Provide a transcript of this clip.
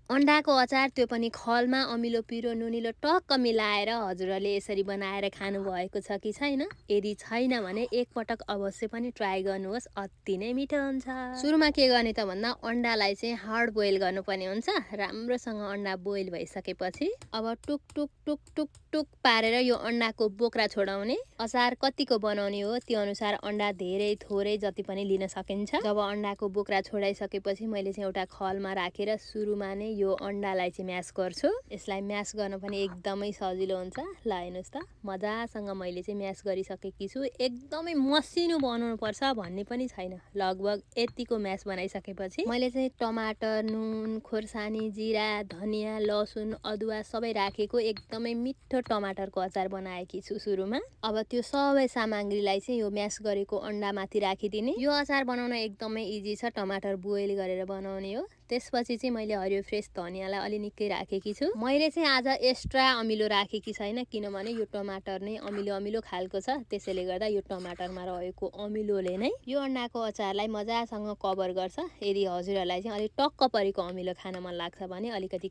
अन्डाको अचार त्यो पनि खलमा अमिलो पिरो नुनिलो टक्क मिलाएर हजुरहरूले यसरी बनाएर खानुभएको छ कि छैन? यदि छैन भने एकपटक अवश्य पनि ट्राई गर्नुहोस्, अति नै मिठो हुन्छ। सुरुमा के गर्ने त भन्दा अन्डालाई चाहिँ हार्ड बोइल गर्नुपर्ने हुन्छ। राम्रोसँग अन्डा बोइल भइसकेपछि अब टुक टुक टुक टुक टुक पारेर यो अन्डाको बोक्रा छोडाउने। अचार कतिको बनाउने हो त्यो अनुसार अन्डा धेरै थोरै जति पनि लिन सकिन्छ। जब अन्डाको बोक्रा छोडाइसकेपछि मैले चाहिँ एउटा खलमा राखेर सुरुमा नै यो अन्डालाई चाहिँ म्यास गर्छु। यसलाई म्यास गर्न पनि एकदमै सजिलो हुन्छ। ल हेर्नुहोस् त, मजासँग मैले चाहिँ म्यास गरिसकेकी छु। एकदमै मसिनो बनाउनु पर्छ भन्ने पनि छैन। लगभग यतिको म्यास बनाइसकेपछि मैले चाहिँ टमाटर, नुन, खोर्सानी, जिरा, धनियाँ, लसुन, अदुवा सबै राखेको एकदमै मिठो टमाटरको अचार बनाएकी छु सुरुमा। अब त्यो सबै सामग्रीलाई चाहिँ यो म्यास गरेको अन्डामाथि राखिदिने। यो अचार बनाउन एकदमै इजी छ, टमाटर बोइल गरेर बनाउने हो। त्यसपछि चाहिँ मैले हरियो फ्रेस धनियाँलाई अलि निकै राखेकी छु। मैले चाहिँ आज एक्स्ट्रा अमिलो राखेकी छैन किनभने यो टमाटर नै अमिलो अमिलो खालको छ। त्यसैले गर्दा यो टमाटरमा रहेको अमिलोले नै यो अन्डाको अचारलाई मजासँग कभर गर्छ। यदि हजुरहरूलाई चाहिँ अलिक टक्क परेको अमिलो खान मन लाग्छ भने अलिकति